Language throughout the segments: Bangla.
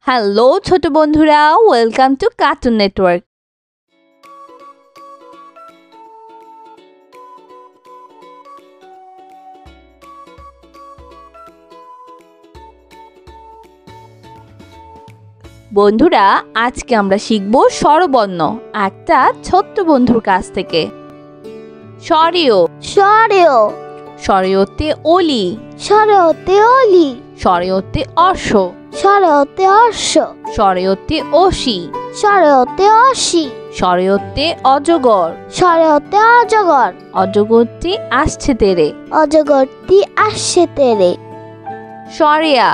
হ্যালো ছোট বন্ধুরা, ওয়েলকাম টু কার্টুন নেটওয়ার্ক। বন্ধুরা, আজকে আমরা শিখব স্বরবর্ণ একটা ছোট্ট বন্ধুর কাছ থেকে। স্বরেয় স্বরেয় স্বরেয়তে অলি, স্বরেয়তে অলি, স্বরেয়তে অর্শ, স্বরেয়তে অর্শ, স্বরেয়তে অসি, স্বরেয়তে অসি, স্বরেয়তে অজগর, স্বরেয়তে অজগর, অজগরটি আসছে তেরে, অজগরটি আসছে তেরে। স্বরেয়া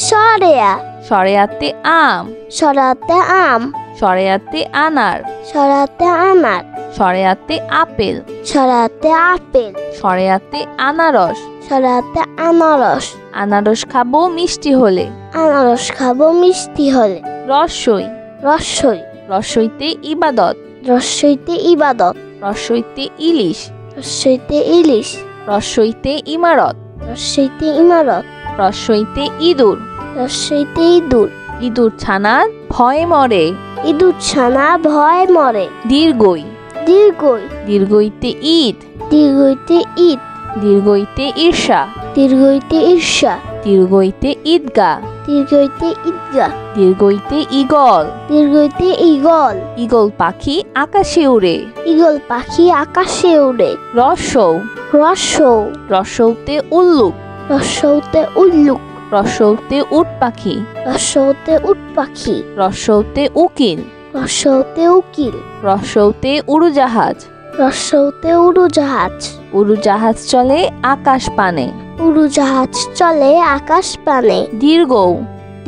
স্বরেয়া স্বরেয়াতে আম, স্বরেয়াতে আম, স্বরেয়াতে আনার, স্বরেয়াতে আনার, স্বরেয়াতে আপেল, স্বরেয়াতে আপেল, স্বরেয়াতে আনারস, স্বরেয়াতে আনারস, আনারস খাবো মিষ্টি হলে। আনারস খাবো মিষ্টি হলে। রসই রসই রসইতে ইবাদত, রসইতে ইবাদত, রসইতে ইলিশ, রসইতে ইলিশ, রসইতে ইমারত, রসইতে ইমারত, রসইতে ইঁদুর, রসইতে ইঁদুর, ইঁদুর ছানা ভয়ে মরে। ইঁদুর ছানা ভয় মরে। দীর্ঘই দীর্ঘই দীর্ঘইতে ঈদ, দীর্ঘইতে ঈদ, দীর্ঘইতে ঈর্ষা, দীর্ঘইতে ঈর্ষা, দীর্ঘইতে ঈদগা, দীর্ঘইতে ঈদগা, দীর্ঘইতে ঈগল, দীর্ঘইতে ঈগল, ঈগল পাখি আকাশে উড়ে। ঈগল পাখি আকাশে উড়ে। রসৌ রসৌ রসৌতে উল্লুক, রসৌতে উল্লুক, রসৌতে উট পাখি, রসৌতে উট পাখি, রসৌতে উকিল, রসৌতে উকিল, রসৌতে উড়োজাহাজ, রসৌতে উড়োজাহাজ, উড়োজাহাজ চলে আকাশ পানে। উড়োজাহাজ চলে আকাশ পানে। দীর্ঘৌ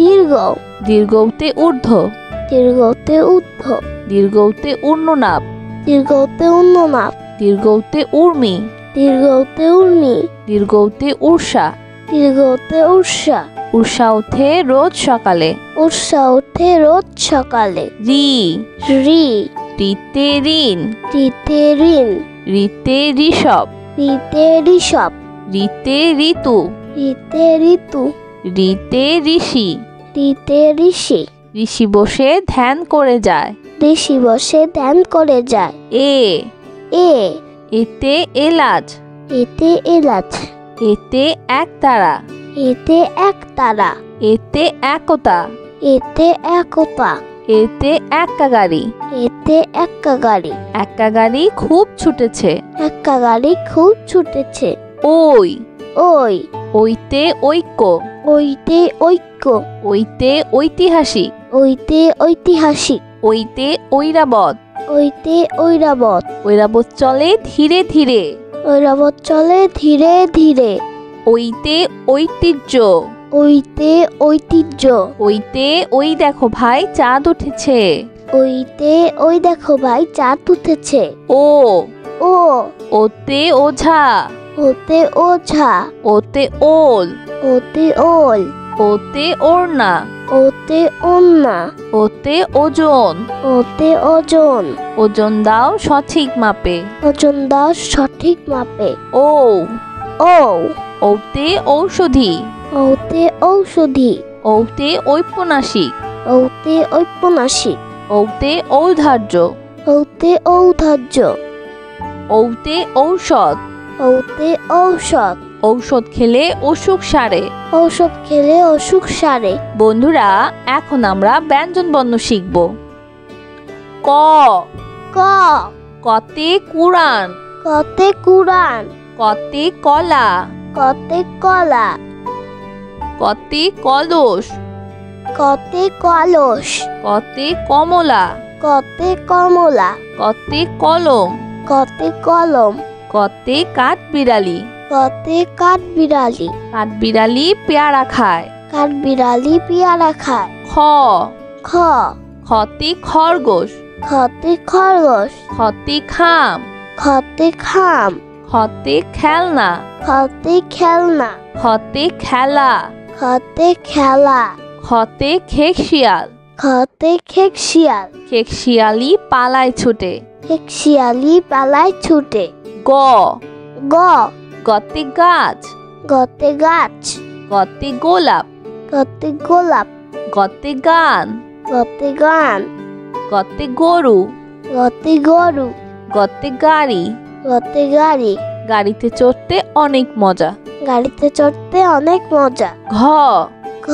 দীর্ঘ দীর্ঘৌতে ঊর্ধ্ব, দীর্ঘতে ঊর্ধ্ব, দীর্ঘৌতে ঊর্ণনাভ, দীর্ঘতে উন্ননাভ, দীর্ঘৌতে উর্মি, দীর্ঘতে উর্মি, দীর্ঘৌতে ঊর্ষা, দীর্ঘতে উর্ষা, ঊর্ষা ওঠে রোজ সকালে। উর্ষা ওঠে রোজ সকালে। রি রি রিতে ঋণ, রিতে ঋণ, রিতে ঋষভ, রিতে ঋষভ, রিতে ঋতু, রিতে ঋতু, রিতে ঋষি, রিতে ঋষি, ঋষি বসে ধ্যান করে যায়। ঋষি বসে ধ্যান করে যায়। এ এ এতে এলাচ, এতে এলাচ, এতে একতারা, এতে একতারা, এতে একতা, এতে একতা, এতে এক্কা গাড়ি, এতে এক্কা গাড়ি, এক্কা গাড়ি খুব ছুটেছে। এক্কা গাড়ি খুব ছুটেছে। ওই ওই ওইতে ঐক্য, ওইতে ঐক্য, ওইতে ঐতিহাসিক, ওইতে ঐতিহাসিক, ওইতে ঐরাবত, ওইতে ঐরাবত, ঐরাবত চলে ধীরে ধীরে। ঐরাবত চলে ধীরে ধীরে। ওইতে ঐতিহ্য, ওইতে ঐতিহ্য, ওইতে ওই দেখো ভাই চাঁদ উঠেছে। ওইতে ওই দেখো ভাই চাঁদ উঠেছে। ও ও ওতে ওঝা, ওতে ওঝা, ওতে ওল, ওতে ওল, ওতে ওড়না, ওতে ওন্না, ওতে ওজন, ওতে ওজন, ওজন দাও সঠিক মাপে। ওজন দাও সঠিক মাপে। ও ও ওতে ঔষধি, ওতে ঔষধি, ওতে ঔপন্যাসিক, ওতে ঔপন্যাসিক, ওতে ঔদার্য, ওতে ঔদার্য, ওতে ঔষধ, ওতে ঔষধ, ঔষধ খেলে অসুখ সারে। ঔষধ খেলে অসুখ সারে। বন্ধুরা, এখন আমরা ব্যঞ্জন বর্ণ শিখব। ক ক কতে কুরআন, কতে কুরআন, কতে কলা, কতে কলা, কতে কলস, কতে কলস, কতে কমলা, কতে কমলা, কতে কলম, কতে কলম, কতে কাঠবিড়ালি, কতে কাঠবিড়ালি, কাঠবিড়ালি পেয়ারা খায়। কাঠবিড়ালি পেয়ারা খায়। খ খ খতে খরগোশ, খতে খরগোশ, খতে খাম, খতে খাম, খতে খেলনা, খতে খেলনা, খতে খেলা, খতে খেলা, খতে খেকশিয়াল, খতে খেকশিয়াল, খেকশিয়ালি পালায় ছুটে। খেকশিয়ালি পালায় ছুটে। গ গ গতে গাছ, গতে গাছ, গতে গোলাপ, গতে গোলাপ, গতে গান, গতে গান, গতে গরু, গতে গরু, গতে গাড়ি, গতে গাড়ি, গাড়িতে চড়তে অনেক মজা। গাড়িতে চড়তে অনেক মজা। ঘ, ঘ,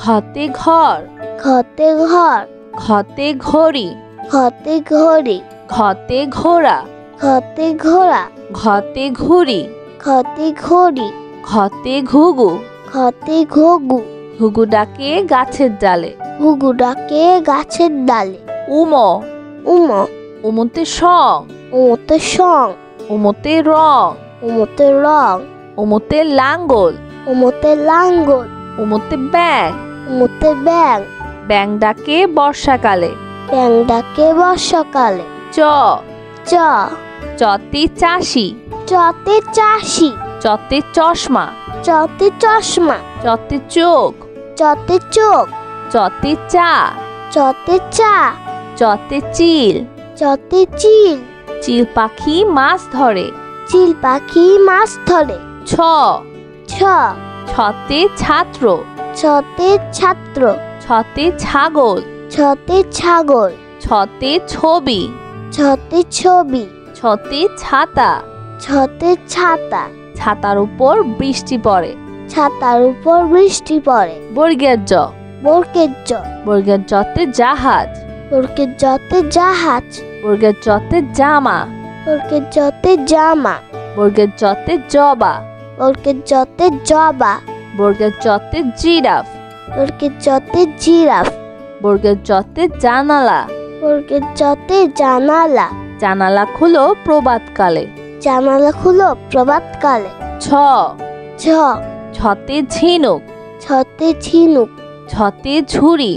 ঘতে ঘর, ঘতে ঘর, ঘতে ঘড়ি, ঘতে ঘড়ি, ঘতে ঘোড়া, ঘতে ঘোড়া, ঘতে ঘুড়ি, ঘতে ঘড়ি, ঘতে ঘুঘু, ঘতে ঘুঘু, ঘুঘু ডাকে গাছের ডালে। ঘুঘু ডাকে গাছের ডালে। উম, উম, উমতে সং, উমতে সং, উমতে রং, উমতে রং, উমতে লাঙ্গল, উমতে লাঙ্গল, উমতে ব্যাং, উমতে ব্যাং, ব্যাং ডাকে বর্ষাকালে। ব্যাং ডাকে বর্ষাকালে। চ, চ, চতে চাষি, চতে চাষি, চতে চশমা, চতে চশমা, চতে চোখ, চতে চোখ, চতে চা, চতে চা, চতে চিল, চতে চিল, চিল পাখি মাছ ধরে। চিল পাখি মাছ ধরে। ছ, ছ, ছতে ছাত্র, ছতে ছাত্র, ছতে ছাগল, ছতে ছাগল, ছতে ছবি, ছতে ছবি, ছতে ছাতা, ছতে ছাতা, ছাতার উপর বৃষ্টি পড়ে। ছাতার উপর বৃষ্টি পড়ে। বর্গের জ, বর্গের জ, বর্গের জতে জাহাজ, বর্গের জতে জাহাজ, বর্গের জতে জামা, বর্গের জতে জামা, বর্গের জতে জবা, বর্গের জতে জবা, বর্গের জতে জিরাফ, বর্গের জতে জিরাফ, বর্গের জতে জানালা, বর্গের জতে জানালা, জানালা খুলো প্রভাতকালে। জানালা খুলো প্রভাতকালে। ছ, ছ, ছতে ঝিনুক, ছতে ঝিনুক, ছতে ঝুড়ি,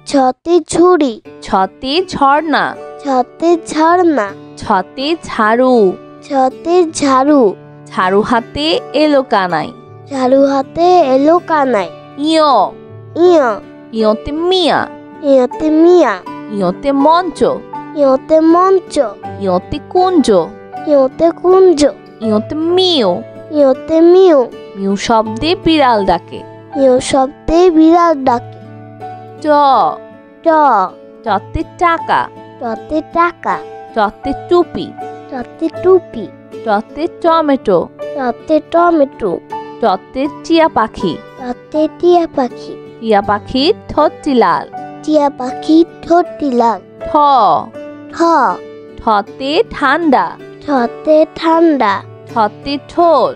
ছতে ঝুড়ি, ছতে ঝর্ণা, ছতে ঝর্ণা, ছতে ঝাড়ু, ছতে ঝাড়ু, ঝাড়ু হাতে এলো কানাই। ঝাড়ু হাতে এলো কানাই। ইয়, ইয়, ইয়তে মিয়া, ইয়তে মিয়া, ইয়তে মঞ্চ, ইয়তে মঞ্চ, ইয়তে কুঞ্জ, ইয়তে কুঞ্জ, ইয়তে মিউ, ইয়তে মিউ, মিউ শব্দে বিড়াল ডাকে। ইয় শব্দে বিড়াল ডাকে। ট, ট, টতে টাকা, টতে টাকা, টতে টুপি, টতে টুপি, টতে টমেটো, টতে টমেটো, টতে টিয়া পাখি, টতে টিয়া পাখি, টিয়া পাখির ঠোঁটটি লাল। টিয়া পাখি ঠোঁটটি লাল। ঠ, ঠ, ঠতে ঠান্ডা, ঠতে ঠান্ডা, ঠতে ঠোঁট,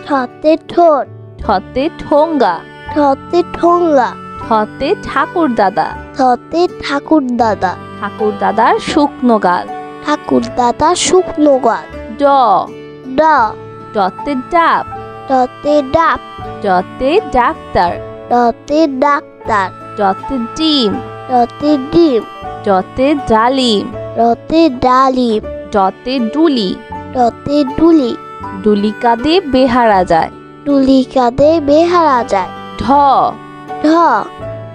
ঠতে ঠোঁট, ঠতে ঠোঙ্গা, ঠতে ঠোঙ্গা, ঠতে ঠাকুর দাদা, ঠতে ঠাকুর দাদা, ঠাকুর দাদার শুকনো গাল। ঠাকুর দাদা শুকনো গাল। ড, ড, ডতে ডাব, ডতে ডাব, ডতে ডাক্তার, ডতে ডাক্তার, ডতে ডিম, ডতে ডিম, ডতে ডালিম, ডতে ডালিম, ডতে ডুলি, ডতে ডুলি, ডুলি কাঁধে বেহারা যায়। ডুলি কাঁধে বেহারা যায়। ঢ, ঢ,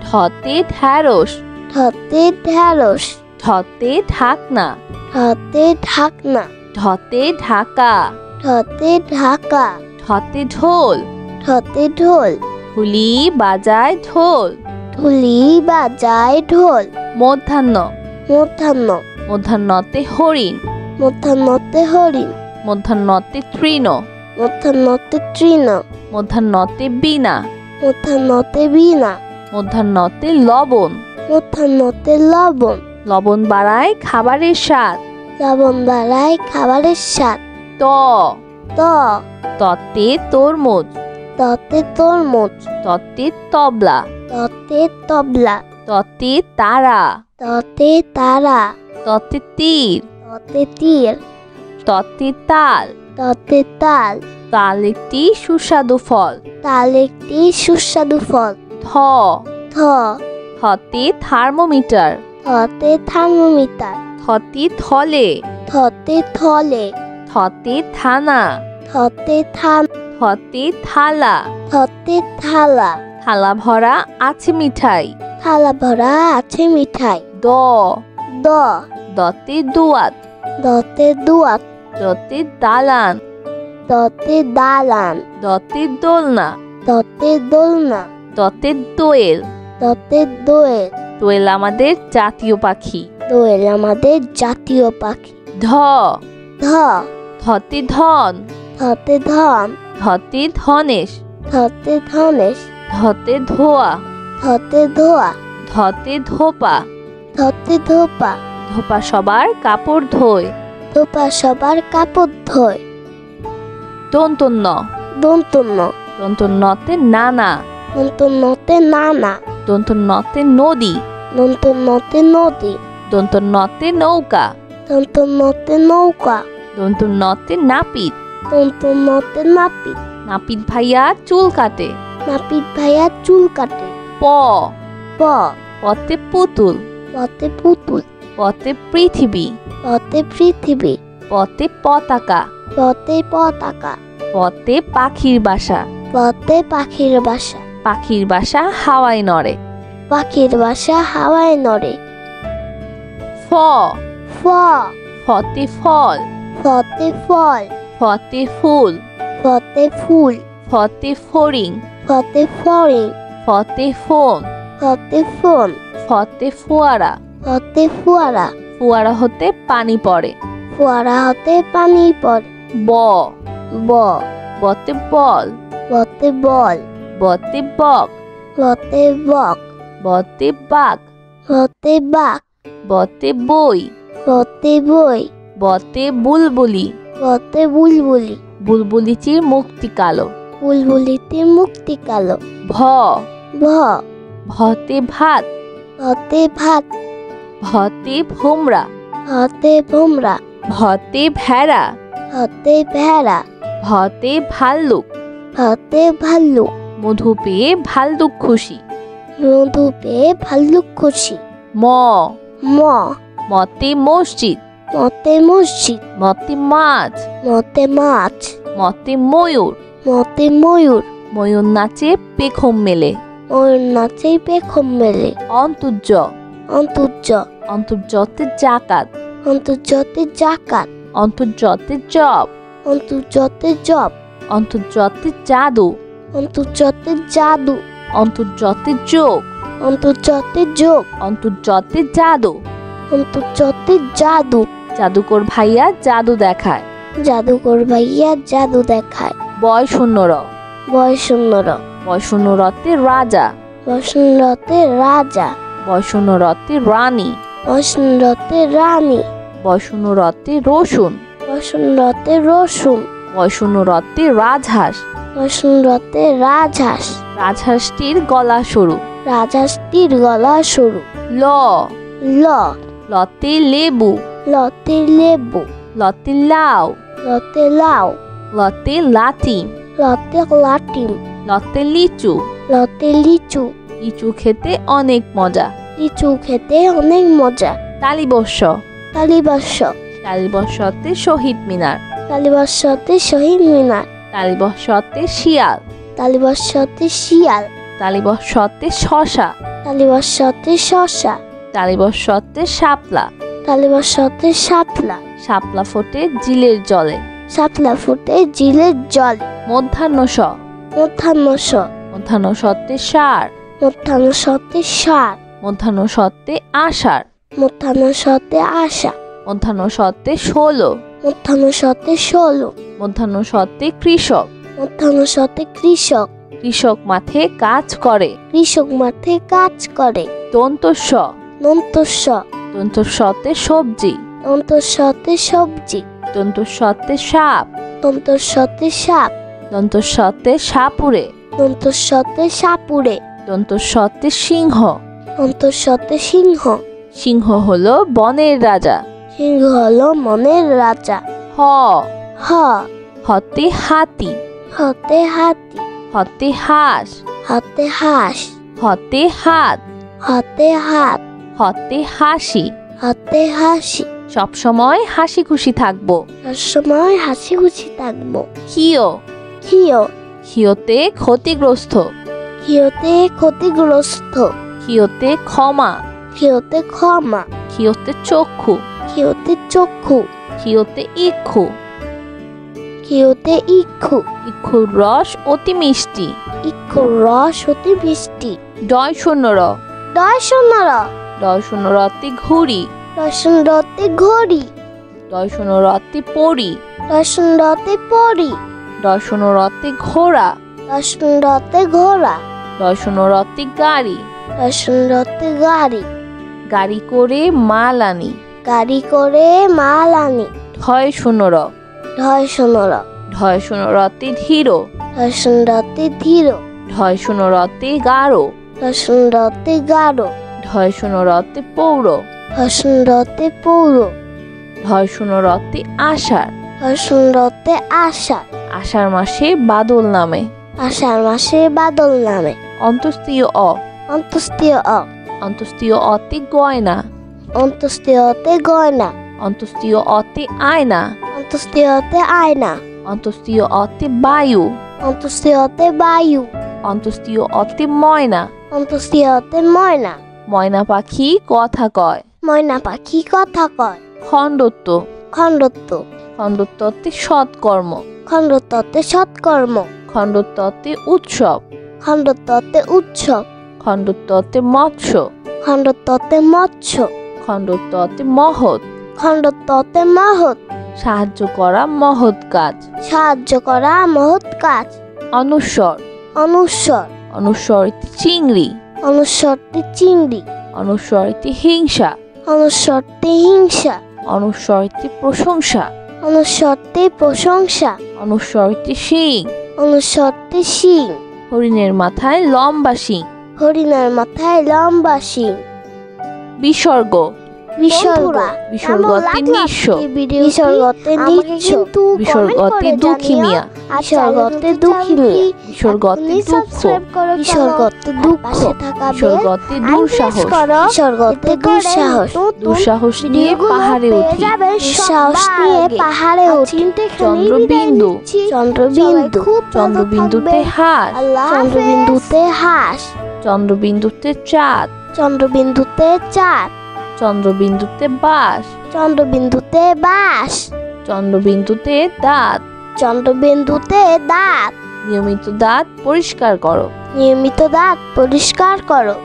ঢতে ঢ্যাঁড়স, ঢতে ঢ্যাঁড়স, ঢতে ঢাকনা, ঢতে ঢাকনা, ঢতে ঢাকা, ঢতে ঢাকা, ঢতে ঢোল, ঢতে ঢোল, ঢুলি বাজায় ঢোল। ঢুলি বাজায় ঢোল। মধ্যাহ্ন, মধ্যাহ্ন, মধ্যাহ্নতে হরিণ, মধ্যাহ্নতে হরিণ, মধ্যাহ্নতে তৃণ, মধ্যাহ্নতে তৃণ, মধ্যাহ্নতে বীণা, মধ্যাহ্নতে বীণা, মধ্যাহ্নতে লবণ, মধ্যাহ্নতে লবণ, লবণ বাড়ায় খাবারের স্বাদ। লবণ বাড়ায় খাবারের স্বাদ। ত, ত, ততে তরমুজ, ততে তরমুজ, ততে তবলা, ততে তবলা, ততে তারা, ততে তারা, ততে তীর, ততে তীর, ততে তাল। ততে তাল। তাল একটি সুস্বাদু ফল। তাল একটি সুস্বাদু ফল। থ, থ, থতে থার্মোমিটার, থতে থার্মোমিটার, থতে থলে, থতে থলে, থতে থানা, থতে থান, থতে থালা, থতে থালা, থালা ভরা আছে মিঠাই। থালা ভরা আছে মিঠাই। দ, দ, দতে দুয়াত, দতে দুয়াত, দতে দালান, দতে দালান, দতে দোলনা, দতে দোলনা, দতে দোয়েল, দতে দোয়েল। দোয়েল আমাদের জাতীয় পাখি। দোয়েল আমাদের জাতীয় পাখি। ধ ধ ধতে ধন। ধতে ধন। ধতে ধনেশ। ধতে ধনেশ। ধতে ধোয়া। ধতে ধোয়া। ধতে ধোপা। ধতে ধোপা। ধোপা সবার কাপড় ধোয়। ধোপা সবার কাপড় ধোয়। দন্তন্য। দন্তন্য। দন্তন্যতে নানা। দন্তন্যতে নানা। দন্তন্যতে নদী। দন্তন্যতে নদী। দন্তন্যতে নৌকা। দন্তন্যতে নৌকা। দন্তন্যতে নাপিত। দন্তন্যতে নাপিত। নাপিত ভাইয়া চুল কাটে। নাপিত ভাইয়া চুল কাটে। প প পতে পুতুল। পতে পুতুল। পতে পৃথিবী। পতে পৃথিবী। পতে পতাকা। পতে পতাকা। পতে পাখির বাসা। পতে পাখির বাসা। পাখির বাসা হাওয়ায় নড়ে। পাখির বাসা হাওয়ায় নড়ে। ফ ফ ফতে ফল। ফতে ফল। ফতে ফুল। ফতে ফুল। ফতে ফড়িং। ফতে ফড়িং। ফতে ফোন। ফতে ফোন। ফতে ফোয়ারা। ফতে ফোয়ারা। ফোয়ারা হতে পানি পড়ে। ফোয়ারা হতে পানি পড়ে। ব ব বতে বল। বতে বল। বতে বক। বতে বক। বতে বাঘ। বতে বাঘ। বতে বই। বতে বই। বতে বুলবুলি। বতে বুলবুলি। বুলবুলিটির মুক্তি কালো। বুলবুলিতে মুক্তি কালো। ভ ভ ভতে ভাত। ভতে ভাত। ভতে ভোমরা। ভতে ভোমরা। ভতে ভেড়া। ভতে ভেড়া। ভতে ভাল্লুক। ভতে ভাল্লুক। মধু পেয়ে ভাল্লুক খুশি। মধু পেয়ে ভাল্লুক খুশি। ম ম মতে মসজিদ। মতে মসজিদ। মতে মাছ। মতে মাছ। মতে ময়ূর। মতে ময়ূর। ময়ূর নাচে পেখম মেলে। ময়ূর নাচে পেখম মেলে। অন্তর্য। অন্তর্য। অন্তর্যতে জাকাত। অন্তর্যতে জাকাত। অন্তর্যতে জব। অন্তর্যতে জব। অন্তর্যতে জাদু। অন্তর্যতে জাদু। অন্তর্যতে যোগ। অন্তর্যতে যোগ। অন্তর্যতে জাদু। অন্তর্যতে জাদু। জাদুকর ভাইয়া জাদু দেখায়। জাদুকর ভাইয়া জাদু দেখায়। বয় শূন্য র। বয়শূন্যর। বয় শূন্য রতে রাজা। বয়শূন্যতে রাজা। বয় শূন্য রতে রানী। বয়শূন্যতে রানী। বয় শূন্য রতে রসুন। বয়শূন্যতে রসুন। বয় শূন্য রতে রাজহাঁস। বয়শূন্যতে রাজহাঁস। রাজহাঁসটির গলা সরু। রাজহাঁসটির গলা সরু। ল ল লতে লেবু। লতে লেবু। লতে লাউ। লতে লাউ। লতে লাটিম। লতে লাটিম। লতে লিচু। লতে লিচু। লিচু খেতে অনেক মজা। লিচু খেতে অনেক মজা। তালিবর্ষ। তালিবর্ষ। তালিবর্ষতে শহীদ মিনার। তালিবর্ষতে শহীদ মিনার। তালিবর্ষতে শিয়াল। তালিবর্ষতে শিয়াল। তালিবর্ষতে শশা। তালিবর্ষতে শশা। তালিবর্ষতে শাপলা। তালিবর্ষতে শাপলা। শাপলা ফোটে জিলের জলে। শাপলা ফুটে জিলের জলে। মধ্যাহ্ন স। মধ্যাহ্ন স। মধ্যাহ্ন সতে ষাঁড়। মধ্যাহ্ন সতে ষাঁড়। মধ্যাহ্ন সতে আষাঢ়। মধ্যাহ্ন সতে আষাঢ়। মধ্যাহ্ন সতে 16। মধ্যাহ্ন সতে 16। মধ্যাহ্ন সতে কৃষক। মধ্যাহ্ন সতে কৃষক। কৃষক মাঠে কাজ করে। কৃষক মাঠে কাজ করে। দন্তস্ব। দন্তস্ব। দন্তস্বতে সবজি। দন্তস্বতে সবজি। দন্তস্বতে সাপ। দন্তস্বতে সাপ। দন্তস্বতে সাপুরে। দন্তস্বতে সাপুরে। দন্তস্বতে সিংহ। দন্তস্বতে সিংহ। সিংহ হলো বনের রাজা। সিংহ হলো মনের রাজা। হ হ হতে হাতি। হতে হাতি। হতে হাঁস। হাতে হাঁস। হতে হাত। হাতে হাত। হতে হাসি। হাতে হাসি। সবসময় হাসি খুশি থাকবো। সবসময় হাসি খুশি থাকবো। ক্ষিয়। ক্ষিয়। ক্ষিয়তে ক্ষতিগ্রস্ত। ক্ষিয়তে ক্ষতিগ্রস্ত। ক্ষিয়তে ক্ষমা। ক্ষিয়তে ক্ষমা। ক্ষিয়তে চক্ষু। ক্ষিয়তে চক্ষু। ক্ষিয়তে ইক্ষু। ক্ষিয়তে ইক্ষু। ইক্ষুর রস অতি মিষ্টি। ইক্ষর র সতি বৃষ্টি ডয় শূন্য র ডয় শূন্য র ডয় শূন্য রতে ঘুড়ি ডয় শূন্য রতে ঘড়ি ডয় শূন্য রতে পড়ি ডয় শূন্য রতে পরি ডয় শূন্য রতে ঘোড়া ডয় শূন্য রতে ঘোড়া ডয় শূন্য রতে গাড়ি ডয় শূন্য রতে গাড়ি গাড়ি করে মাল আনি গাড়ি করে মাল আনি ঢয় শূন্য র ঢয় শূন্য র ঢয় শূন্য রতে ধীর ঢয় শূন্য রতে ধীর ঢয় শূন্য রতে গাঢ় ঢয় শূন্য রতে গাঢ় ঢয় শূন্য রতে পৌর ঢয় শূন্য রতে পৌর ঢয় শূন্য রতে আষাঢ় ঢয় শূন্য রতে আষাঢ় আষাঢ় মাসে বাদল নামে আষাঢ় মাসে বাদল নামে অন্তস্তীয় অ অন্তস্তীয় অ অন্তস্তীয় অতে গয়না অন্তস্তীয়তে গয়না অন্তস্তীয় অতে আয়না অন্তস্তীয়তে আয়না অন্তস্তীয় অতে বায়ু অন্তস্তীয়তে বায়ু অন্তস্তীয় অতে ময়না অন্তস্তীয়তে ময়না ময়না পাখি কথা কয় ময়না পাখি কথা কয় খণ্ডত্ব খণ্ডত্ব খণ্ডত্বতে সৎকর্ম খণ্ডত্বতে সৎকর্ম খণ্ডত্বতে উৎসব খণ্ডত্বতে উৎসব খণ্ডত্বতে মৎস্য খণ্ডত্বতে মৎস্য খণ্ডত্বতে মহৎ খণ্ডত্বতে মহৎ সাহায্য করা মহৎ কাজ সাহায্য করা মহৎ কাজ অনুস্বর অনুস্বর অনুস্বরতে চিংড়ি অনুস্বরটি চিংড়ি অনুস্বরতে হিংসা অনুস্বরটি হিংসা অনুস্বরতে প্রশংসা অনুস্বরটি প্রশংসা অনুস্বরতে শিং অনুস্বরটি শিং হরিণের মাথায় লম্বা শিং হরিণের মাথায় লম্বা শিং বিসর্গ বিসর্গ বিসর্গতে নিঃস্ব বিসর্গতে নিঃস্ব বিসর্গতে দুঃখী মিয়া বিসর্গতে দুঃখী মিয়া বিসর্গতে দুঃখ বিসর্গতে দুঃখ বিসর্গতে দুঃসাহস বিসর্গতে দুঃসাহস দুঃসাহস নিয়ে পাহাড়ে উঠি দুঃসাহস নিয়ে পাহাড়ে উঠি চন্দ্রবিন্দু চন্দ্রবিন্দু চন্দ্রবিন্দুতে হাঁস চন্দ্রবিন্দুতে হাঁস চন্দ্রবিন্দুতে চাঁদ চন্দ্রবিন্দুতে চাঁদ চন্দ্রবিন্দুতে বাঁশ চন্দ্রবিন্দুতে বাঁশ চন্দ্রবিন্দুতে দাঁত চন্দ্রবিন্দুতে দাঁত নিয়মিত দাঁত পরিষ্কার করো নিয়মিত দাঁত পরিষ্কার করো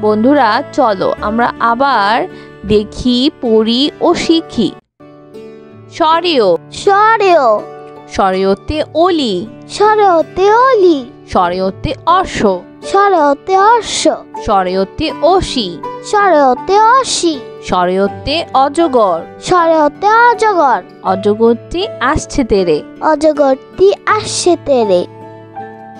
বন্ধুরা চলো আমরা আবার দেখি পড়ি ও শিখি স্বরেয় স্বরেয় স্বরেয়তে অলি স্বরেয়তে অলি স্বরেয়তে অশ্ব স্বরেয়তে অশ্ব স্বরেয়তে অসি স্বরেয়তে অসি স্বরেয়তে অজগর স্বরেয়তে অজগর অজগরটি আসছে তেরে অজগরটি আসছে তেরে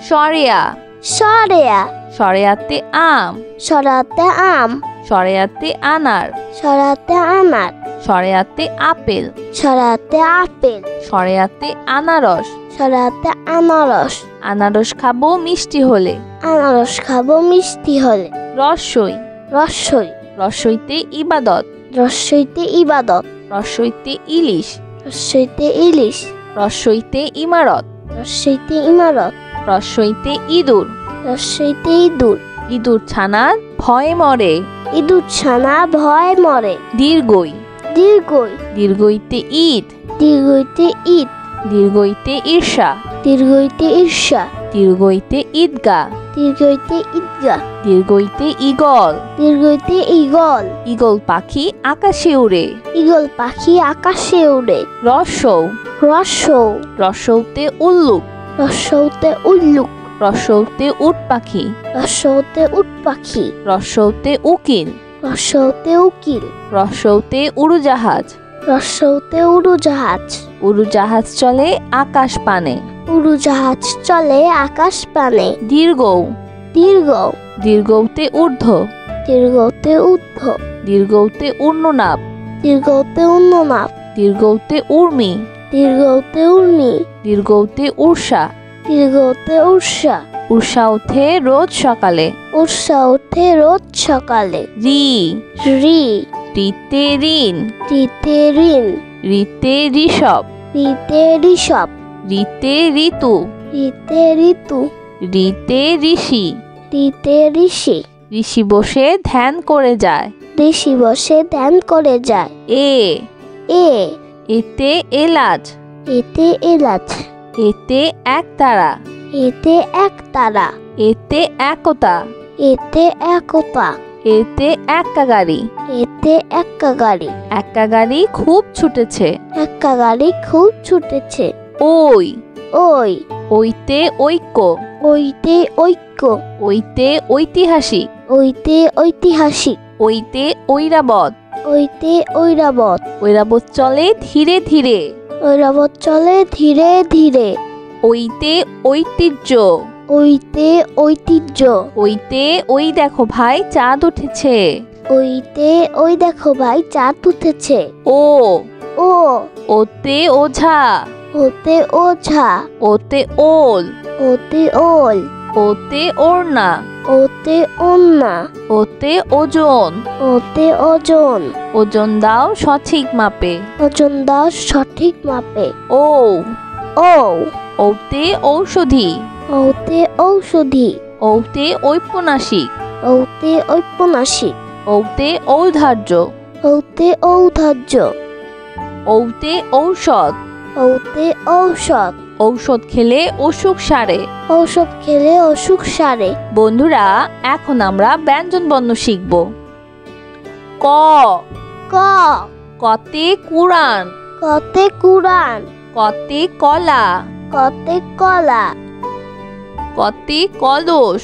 স্বরেয়া স্বরেয়া স্বরেয়াতে আম স্বরেয়াতে আম স্বরেয়াতে আনার স্বরেয়াতে আনার স্বরেয়াতে আপেল স্বরেয়াতে আপেল স্বরেয়াতে আনারস স্বরেয়াতে আনারস আনারস খাবো মিষ্টি হলে আনারস খাবো মিষ্টি হলে রসই রসই রসইতে ইবাদত রসইতে ইবাদত রসইতে ইলিশ রসইতে ইলিশ রসইতে ইমারত রসইতে ইমারত রসইতে ইঁদুর রসইতে ইঁদুর ইঁদুর ছানা ভয়ে মরে ইঁদুর ছানা ভয় মরে দীর্ঘই দীর্ঘই দীর্ঘইতে ঈদ দীর্ঘইতে ঈদ দীর্ঘইতে ঈর্ষা দীর্ঘইতে ঈর্ষা দীর্ঘইতে ঈদগা দীর্ঘইতে ঈদগা দীর্ঘইতে ঈগল দীর্ঘইতে ঈগল ঈগল পাখি আকাশে উড়ে ঈগল পাখি আকাশে উড়ে রসৌ রসৌ রসৌতে উল্লুক রসৌতে উল্লুক রসৌতে উট পাখি রসৌতে উট পাখি রসৌতে উকিল রসৌতে উকিল রসৌতে উড়োজাহাজ রসৌতে উড়োজাহাজ উড়োজাহাজ চলে আকাশ পানে উড়োজাহাজ চলে আকাশ পানে দীর্ঘ দীর্ঘ দীর্ঘতে ঊর্ধ্ব দীর্ঘতে ঊর্ধ্ব দীর্ঘতে ঊর্ণনাভ দীর্ঘতে উন্ননাভ দীর্ঘতে উর্মি দীর্ঘতে উর্মি দীর্ঘতে উর্ষা দীর্ঘতে উর্ষা উর্ষা ওঠে রোজ সকালে উর্ষা ওঠে রোজ সকালে রি রি রিতে ঋণ রিতে ঋণ রিতে ঋষভ রিতে ঋষভ রিতে ঋতু রিতে ঋতু রিতে ঋষি রিতে ঋষি ঋষি বসে ধ্যান করে যায় ঋষি বসে ধ্যান করে যায় এ এ এতে এলাচ এতে এলাচ এতে একতারা। এতে একতারা। এতে একতা। এতে একতা। এতে এক্কা গাড়ি। এতে এক্কা গাড়ি। এক্কা গাড়ি খুব ছুটেছে। এক্কা গাড়ি খুব ছুটেছে। ওই। ওই। ওইতে ঐক্য। ওইতে ঐক্য। ওইতে ঐতিহাসিক। ওইতে ঐতিহাসিক। ওইতে ঐরাবত। ওইতে ঐরাবত। ঐরাবত চলে ধীরে ধীরে। ঐরাবত চলে ধীরে ধীরে। ওইতে ঐতিহ্য। ওইতে ঐতিহ্য। ওইতে ওই দেখো ভাই চাঁদ উঠেছে। ওইতে ওই দেখো ভাই চাঁদ উঠেছে। ও। ও। ওতে ওঝা। ওতে ওঝা। ওতে ওল। ওতে ওল। ওতে ওড়না। ওতে ওন্না। ওতে ওজন। ওতে ওজন। ওজন দাও সঠিক মাপে। ওজন দাও সঠিক মাপে। ও। ও। ওতে ঔষধি। ওতে ঔষধি। ওতে ঔপন্যাসিক। ওতে ঔপন্যাসিক। ওতে ঔদার্য। ওতে ঔদার্য। ওতে ঔষধ। ওতে ঔষধ। ঔষধ খেলে অসুখ সারে। ঔষধ খেলে অসুখ সারে। বন্ধুরা, এখন আমরা ব্যঞ্জনবর্ণ শিখব। ক। ক। কতে কুরআন। কতে কুরআন। কতে কলা। কতে কলা। কতে কলস।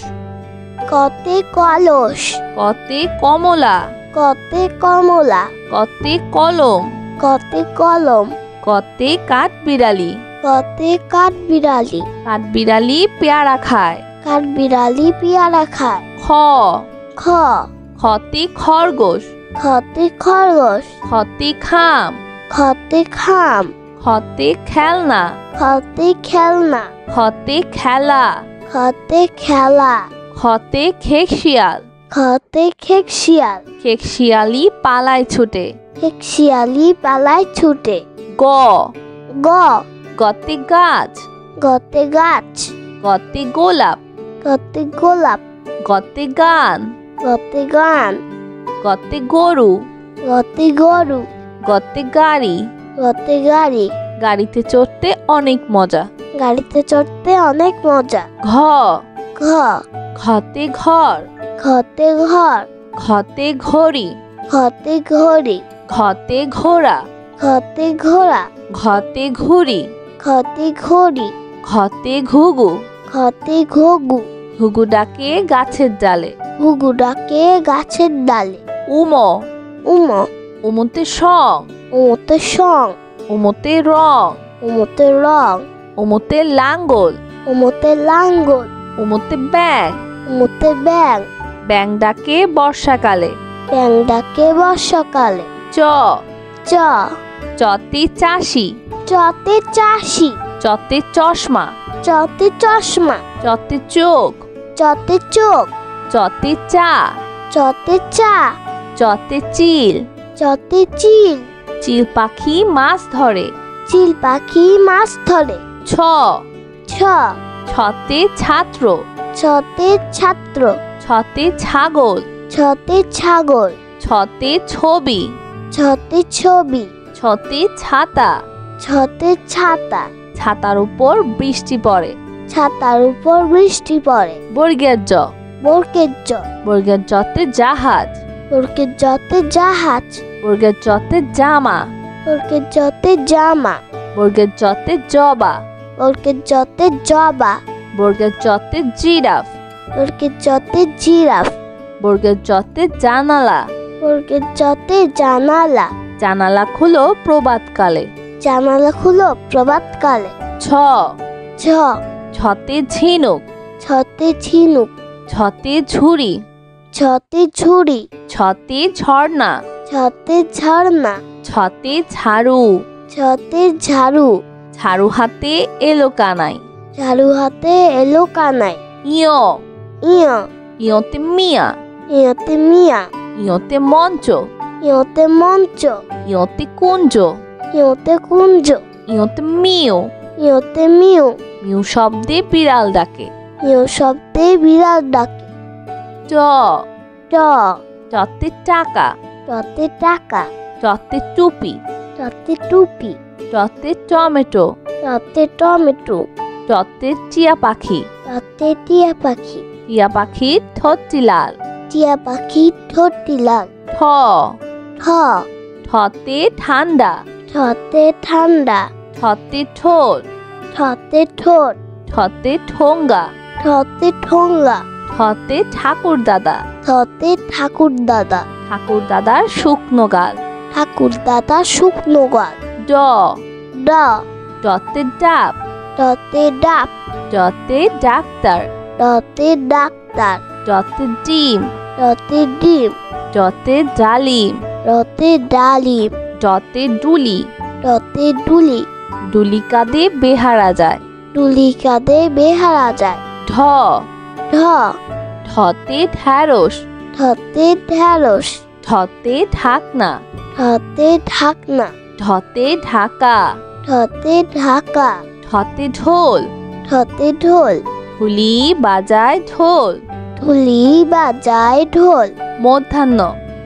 কতে কলস। কতে কমলা। কতে কমলা। কতে কলম। কতে কলম। কতে কাঠবিড়ালি। কতে কাঠবিড়ালি। কাঠবিড়ালি পেয়ারা খায়। কাঠবিড়ালি পেয়ারা খায়। খ। খ। খতে খরগোশ। খতে খরগোশ। খতে খাম। খতে খাম। খতে খেলনা। খতে খেলনা। খতে খেলা। খতে খেলা। খতে খেকশিয়াল। খতে খেকশিয়াল। খেকশিয়ালি পালায় ছুটে। খেকশিয়ালি পালায় ছুটে। গ। গ। গতে গাছ। গতে গাছ। গতে গোলাপ। গতে গোলাপ। গতে গান। গতে গান। গতে গরু। গতে গরু। গতে গাড়ি। গতে গাড়ি। গাড়িতে চড়তে অনেক মজা। গাড়িতে চড়তে অনেক মজা। ঘ। ঘ। ঘতে ঘর। ঘতে ঘর। ঘতে ঘড়ি। ঘতে ঘড়ি। ঘতে ঘোড়া। ঘতে ঘোড়া। ঘতে ঘুড়ি। ঘতে ঘড়ি। ঘতে ঘুঘু। ঘতে ঘুঘু। ঘুঘু ডাকে গাছের ডালে। ঘুঘু ডাকে গাছের ডালে। উম। উম। উমতে সং। উমতে সং। উমতে রং। উমতে রং। উমতে লাঙ্গল। উমতে লাঙ্গল। উমতে ব্যাং। উমতে ব্যাং। ব্যাং ডাকে বর্ষাকালে। ব্যাং ডাকে বর্ষাকালে। চ। চ। চতে চাষি। চতে চাষি। চতে চশমা। চতে চশমা। চতে চোখ। চতে চোখ। চতে চা। চতে চা। চতে চিল। চতে চিল। চিল পাখি মাছ ধরে। চিল পাখি মাছ ধরে। ছ। ছ। ছতে ছাত্র। ছতে ছাত্র। ছতে ছাগল। ছতে ছাগল। ছতে ছবি। ছতে ছবি। ছতে ছাতা। ছতে ছাতা। ছাতার উপর বৃষ্টি পড়ে। ছাতার উপর বৃষ্টি পড়ে। বর্গের জ। বর্গের জ। বর্গের জতে জাহাজ। বর্গের জতে জাহাজ। বর্গের জতে জামা। বর্গের জতে জামা। বর্গের জতে জবা। বর্গের জতে জবা। বর্গের জতে জিরাফ। বর্গের জতে জিরাফ। বর্গের জতে জানালা। বর্গের জতে জানালা। জানালা খুলো প্রভাতকালে। জানালা খুলো প্রভাতকালে। ছ। ছ। ছতে ঝিনুক। ছতে ঝিনুক। ছতে ঝুড়ি। ছতে ঝুড়ি। ছতে ঝর্ণা। ছতে ঝর্ণা। ছতে ঝাড়ু। ছতে ঝাড়ু। ঝাড়ু হাতে এলো কানাই। ঝাড়ু হাতে এলো কানাই। ইয়। ইয়। ইয়তে মিয়া। ইয়তে মিয়া। ইয়তে মঞ্চ। ইয়তে মঞ্চ। ইয়তে কুঞ্জ। ইয়তে কুঞ্জ। ইয়তে মিউ। ইয়তে মিউ। মিউ শব্দে বিড়াল ডাকে। ইয় শব্দে বিড়াল ডাকে। ট। ট। টতে টাকা। টতে টাকা। টতে টুপি। টতে টুপি। টতে টমেটো। টতে টমেটো। টতে টিয়া পাখি। টতে টিয়া পাখি। টিয়া পাখির ঠোঁটটি লাল। টিয়া পাখি ঠোঁটটি লাল। ঠ ঠ ঠতে ঠান্ডা। ঠতে ঠান্ডা। ঠতে ঠোঁট। ঠতে ঠোঁট। ঠতে ঠোঙ্গা। ঠতে ঠোঙ্গা। ঠতে ঠাকুর দাদা। ঠতে ঠাকুর দাদা। ঠাকুর দাদার শুকনো গাল। ঠাকুর দাদা শুকনো গাল। ড ড ডতে ডাব। ডতে ডাব। ডতে ডাক্তার। ডতে ডাক্তার। ডতে ডিম। ডতে ডিম। ডতে ডালিম। ডতে ডালিম। ডতে ডুলি। ডতে ডুলি। ডুলি কাঁধে বেহারা যায়। ডুলি কাঁধে বেহারা যায়। ঢ ঢ ঢতে ঢ্যাঁড়স। ঢতে ঢ্যাঁড়স। ঢতে ঢাকনা। ঢতে ঢাকনা। ঢতে ঢাকা। ঢতে ঢাকা। ঢতে ঢোল। ঢতে ঢোল। ঢুলি বাজায় ঢোল। ঢুলি বাজায় ঢোল। মধ্যাহ্ন।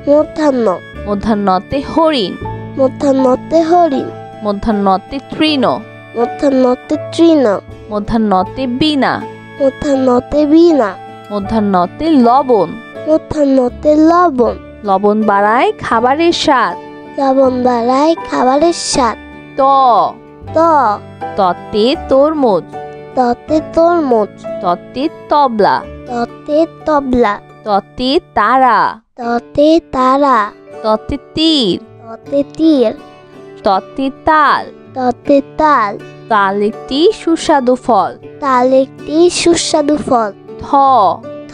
মধ্যাহ্ন। মধ্যাহ্নতে হরিণ। মধ্যাহ্নতে হরিণ। মধ্যাহ্নতে তৃণ। মধ্যাহ্নতে তৃণ। মধ্যাহ্নতে বীণা। মধ্যাহ্নতে বীণা। মধ্যাহ্নতে লবণ। মধ্যাহ্নতে লবণ। লবণ বাড়ায় খাবারের স্বাদ। লবণ বাড়ায় খাবারের স্বাদ। ত ত ততে তরমুজ। ততে তরমুজ। ততে তবলা। ততে তবলা। ততে তারা। ততে তারা। ততে তীর। ততে তীর। ততে তাল। ততে তাল। তাল একটি সুস্বাদু ফল। তাল একটি সুস্বাদু ফল। থ থ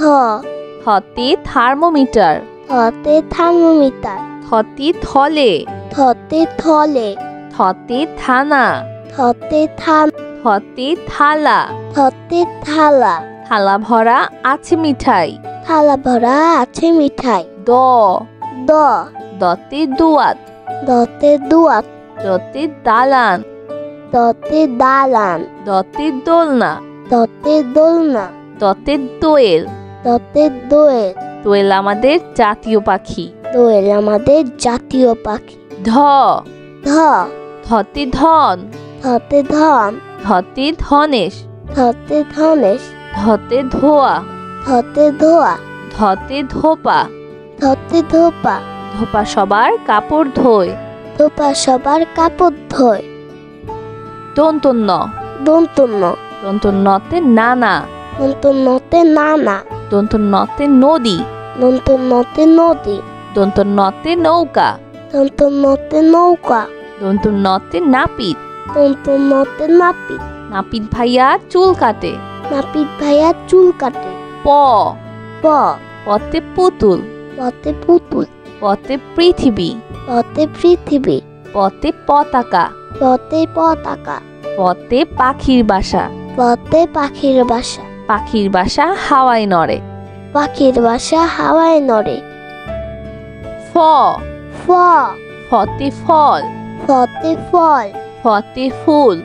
থতে থার্মোমিটার। থতে থার্মোমিটার। থতে থলে। থতে থলে। থতে থানা। থতে থান। থতে থালা। থতে থালা। থালা ভরা আছে মিঠাই। থালা ভরা আছে মিঠাই। দ দ দতে দুয়াত। দতে দুয়াত। দতে দালান। দতে দালান। দতে দোলনা। দতে দোলনা। দতে দোয়েল। দতে দোয়েল। দোয়েল আমাদের জাতীয় পাখি। দোয়েল আমাদের জাতীয় পাখি। ধ ধ ধতে ধন। ধতে ধন। ধতে ধনেশ। ধতে ধনেশ। ধতে ধোয়া। ধতে ধোয়া। ধতে ধোপা। ধতে ধোপা। ধোপা সবার কাপড় ধোয়। ধোপা সবার কাপড় ধোয়। দন্তন্য। দন্তন্য। দন্তন্যতে নানা। দন্তন্যতে নানা। দন্তন্যতে নদী। দন্তন্যতে নদী। দন্তন্যতে নৌকা। দন্তন্যতে নৌকা। দন্তন্যতে নাপিত। দন্তন্যতে নাপিত। নাপিত ভাইয়া চুল কাটে। নাপিত ভাইয়া চুল কাটে। প প পতে পুতুল। পতে পুতুল। পতে পৃথিবী। পতে পৃথিবী। পতে পতাকা। পতে পতাকা। পতে পাখির বাসা। পতে পাখির বাসা। পাখির বাসা হাওয়ায় নড়ে। পাখির বাসা হাওয়ায় নড়ে। ফ ফ ফতে ফল। ফতে ফল। ফতে ফুল।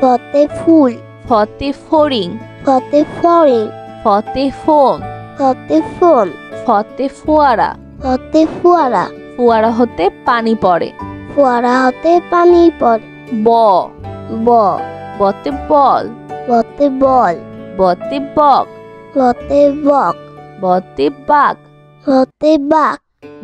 ফতে ফুল। ফতে ফড়িং। ফতে ফড়িং। ফতে ফোন। ফতে ফোন। ফতে ফোয়ারা। ফতে ফোয়ারা। ফোয়ারা হতে পানি পড়ে। ফোয়ারা হতে পানি পড়ে। ব ব বতে বল। বতে বল। বতে বক। বতে বক। বতে বাঘ। বতে বাঘ।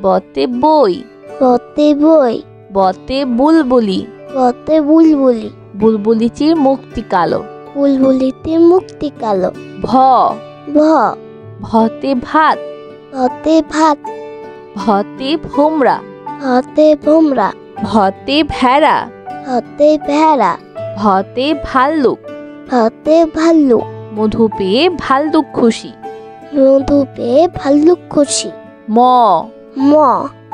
বতে বই। বতে বই। বতে বুলবুলি। বতে বুলবুলি। বুলবুলিটির মুক্তি কালো। বুলবুলিতে মুক্তি কালো। ভ ভ ভতে ভাত। ভতে ভাত। ভতে ভোমরা। ভতে ভোমরা। ভতে ভেড়া। ভতে ভেড়া। ভতে ভাল্লুক। ভতে ভাল্লুক। মধু পেয়ে ভাল্লুক খুশি। মধু পেয়ে ভাল্লুক খুশি। ম ম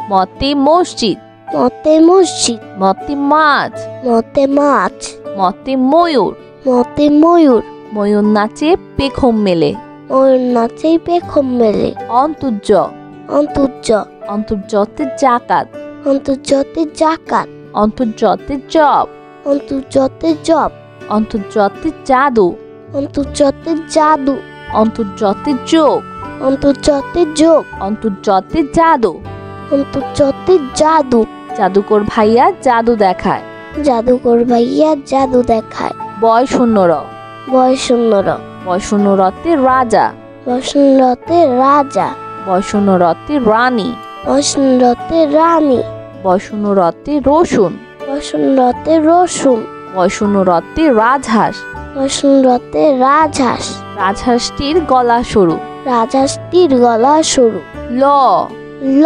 মতে মসজিদ। মতে মসজিদ। মতে মাছ। মতে মাছ। মতে ময়ূর। মতে ময়ূর। ময়ূর নাচে পেখম মেলে। ময়ূর নাচে পেখম মেলে। অন্তর্য। অন্তর্য। অন্তর্যতে জাকাত। অন্তর্যতে জাকাত। অন্তর্যতে জব। অন্তর্যতে জব। অন্তর্যতে জাদু। অন্তর্যতে জাদু। অন্তর্যতে যোগ। অন্তর্যতে যোগ। অন্তর্যতে জাদু। অন্তর্যতে জাদু। জাদুকর ভাইয়া জাদু দেখায়। জাদুকর ভাইয়া জাদু দেখায়। বয় শূন্য র। বয় শূন্য র। বয় শূন্য রতে রাজা। বয় শূন্য রতে রাজা। বয় শূন্য রতে রানী। বয় শূন্য রতে রানী। বয় শূন্য রতে রসুন। বয় শূন্য রতে রসুন। বয় শূন্য রতে রাজহাঁস। বয় শূন্য রতে রাজহাঁস। রাজহাঁসটির গলা সরু। রাজহাঁসটির গলা সরু। ল। ল।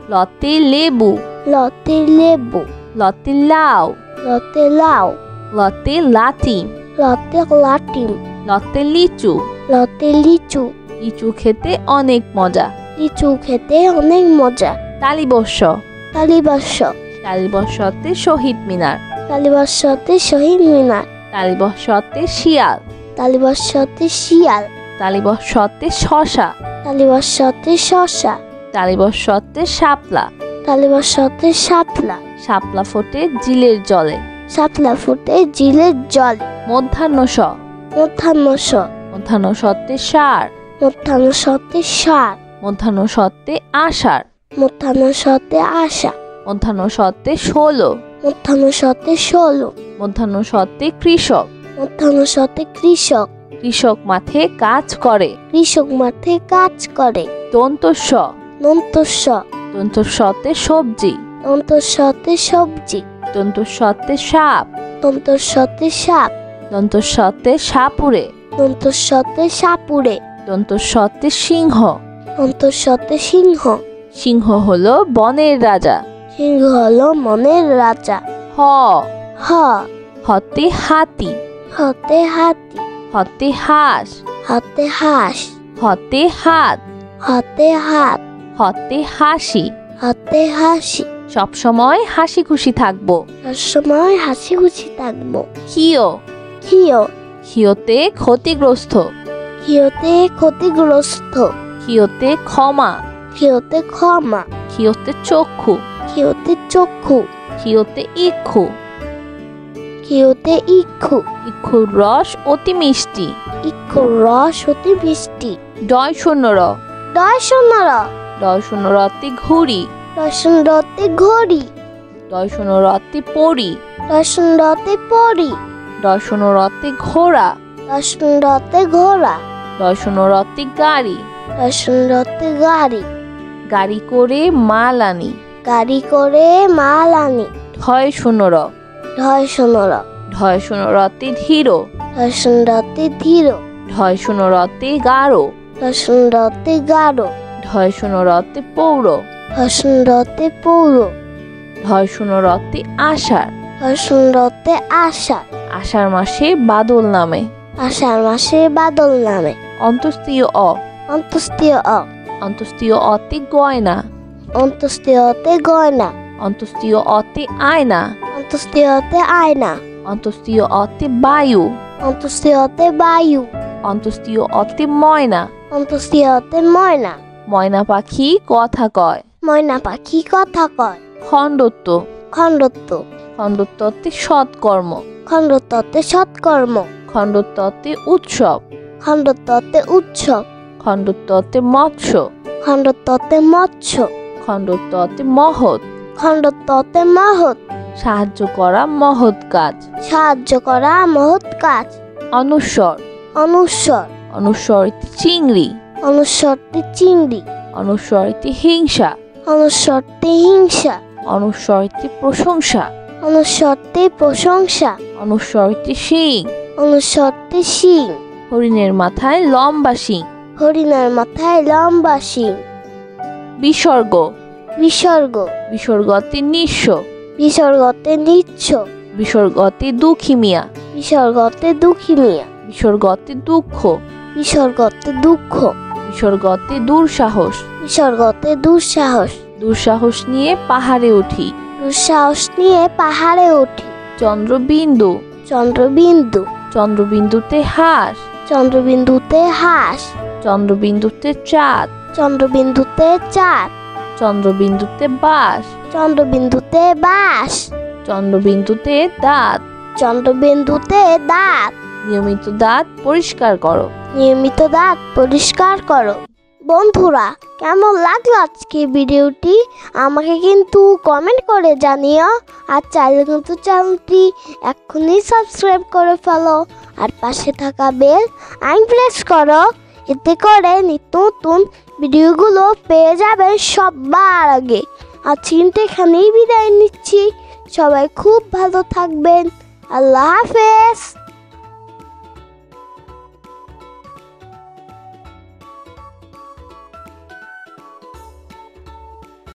লতে লেবু। লতে লেবু। লতে লাউ। লতে লাউ। লতে লাটিম। লতে লাটিম। লতে লিচু। লতে লিচু। লিচু খেতে অনেক মজা। লিচু খেতে অনেক মজা। তালিবস্য। তালিবস্য। তালিবস্যতে শহীদ মিনার। তালিবস্যতে শহীদ মিনার। তালিবস্যতে শিয়াল। তালিবস্যতে শিয়াল। তালিবস্যতে শশা। তালিবস্যতে শশা। তালিবস্যতে শাপলা। তালিবস্যতে শাপলা। শাপলা ফোটে জিলের জলে। শাপলা ফুটে জিলের জলে। মধ্যাহ্ন স। মধ্যাহ্ন স। মধ্যাহ্ন সতে ষাঁড়। মধ্যাহ্ন সতে ষাঁড়। মধ্যাহ্ন সতে আষাঢ়। মধ্যাহ্ন সতে আষাঢ়। মধ্যাহ্ন সতে ষোলো। মধ্যাহ্ন সতে ষোলো। মধ্যাহ্ন সতে কৃষক। মধ্যাহ্ন সতে কৃষক। কৃষক মাঠে কাজ করে। কৃষক মাঠে কাজ করে। দন্তস্ব। দন্তস্ব। দন্তস্বতে সবজি। দন্তস্বতে সবজি। দন্তস্বতে সাপ। দন্তস্বতে সাপ। দন্তস্বতে সাপুরে। দন্তস্বতে সাপুরে। দন্তস্বতে সিংহ। দন্তস্বতে সিংহ। সিংহ হলো বনের রাজা। সিংহ হলো মনের রাজা। হ। হ। হতে হাতি। হতে হাতি। হতে হাঁস। হাতে হাঁস। হতে হাত। হাতে হাত। হতে হাসি। হাতে হাসি। সবসময় হাসি খুশি থাকবো। সবসময় হাসি খুশি থাকবো। ক্ষিয়। ক্ষিয়। ক্ষিয়তে ক্ষতিগ্রস্ত। ক্ষিয়তে ক্ষতিগ্রস্ত। ক্ষিয়তে ক্ষমা। ক্ষিয়তে ক্ষমা। ক্ষিয়তে চক্ষু। ক্ষিয়তে চক্ষু। ক্ষিয়তে ইক্ষু। ক্ষিয়তে ইক্ষু। ইক্ষুর রস অতি মিষ্টি। ইক্ষুর রস অতি মিষ্টি। ডয় শূন্য র। ডয় শূন্য র। ডয় শূন্য রতে ঘুড়ি। ডয় শূন্য রতে ঘড়ি। ডয় শূন্য রতে পরি। ডয় শূন্য রতে পরি। ডয় শূন্য রতে ঘোড়া। ডয় শূন্য রতে ঘোড়া। ডয় শূন্য রতে গাড়ি। ডয় শূন্য রতে গাড়ি। গাড়ি করে মাল আনি। গাড়ি করে মাল আনি। ঢয় শূন্য র। ঢয় শূন্য র। ঢয় শূন্য রতে ধীর। ঢয় শূন্য রতে ধীর। ঢয় শূন্য রতে গাঢ়। ঢয় শূন্য রতে গাঢ়। ঢয় শূন্য রতে পৌর। ঢয় শূন্য রতে পৌর। ঢয় শূন্য রতে আষাঢ়। ঢয় শূন্য রতে আষাঢ়। আষাঢ় মাসে বাদল নামে। আষাঢ় মাসে বাদল নামে। অন্তস্তীয় অ। অন্তস্তীয় অ। অন্তস্তীয় অতে গয়না। অন্তস্তীয়তে গয়না। অন্তস্তীয় অতে আয়না। অন্তস্তীয়তে আয়না। অন্তস্তীয় অতে বায়ু। অন্তস্তীয়তে বায়ু। অন্তস্তীয় অতে ময়না। অন্তস্তীয়তে ময়না। ময়না পাখি কথা কয়। ময়না পাখি কথা কয়। খণ্ডত্ব। খণ্ডত্ব। খণ্ডত্বতে সৎকর্ম। খণ্ডত্বতে সৎকর্ম। খণ্ডত্বতে উৎসব। খণ্ডত্বতে উৎসব। খণ্ডত্বতে মৎস্য। খণ্ডত্বতে মৎস্য। খণ্ডত্বতে মহৎ। খণ্ডত্বতে মহৎ। সাহায্য করা মহৎ কাজ। সাহায্য করা মহৎ কাজ। অনুস্বর। অনুস্বর। অনুস্বরিতে চিংড়ি। অনুস্বরটি চিংড়ি। অনুস্বরিতে হিংসা। অনুস্বরটি হিংসা। অনুস্বরিতে প্রশংসা। অনুস্বরটি প্রশংসা। অনুস্বরিতে শিং। অনুস্বরটি শিং। হরিণের মাথায় লম্বা শিং। হরিণের মাথায় লম্বা শিং। বিসর্গ। বিসর্গ। বিসর্গতে নিঃস্ব। বিসর্গতে নিচ্ছ। বিসর্গতে দুঃখী মিয়া। বিসর্গতে দুঃখী মিয়া। বিসর্গতে দুঃখ। বিসর্গতে দুঃখ। বিসর্গতে দুঃসাহস। বিসর্গতে দুঃসাহস। দুঃসাহস নিয়ে পাহাড়ে উঠি। দুঃসাহস নিয়ে পাহাড়ে উঠি। চন্দ্রবিন্দু। চন্দ্রবিন্দু। চন্দ্রবিন্দুতে হাঁস। চন্দ্রবিন্দুতে হাঁস। চন্দ্রবিন্দুতে চাঁদ। চন্দ্রবিন্দুতে চাঁদ। চন্দ্রবিন্দুতে বাঁশ। চন্দ্রবিন্দুতে বাঁশ। চন্দ্রবিন্দুতে দাঁত। চন্দ্রবিন্দুতে দাঁত। নিয়মিত দাঁত পরিষ্কার করো। নিয়মিত দাঁত পরিষ্কার করো। বন্ধুরা, কেমন লাগলো আজকে ভিডিওটি আমাকে কিন্তু কমেন্ট করে জানিও। আর চাইলে কিন্তু চ্যানেলটি এক্ষুনি সাবস্ক্রাইব করে ফেলো আর পাশে থাকা বেল আইকন প্রেস করো। এতে করে নিত্য নতুন ভিডিওগুলো পেয়ে যাবেন সবার আগে। আর চিন্তা এখানেই বিদায় নিচ্ছি। সবাই খুব ভালো থাকবেন। আল্লাহ হাফেজ।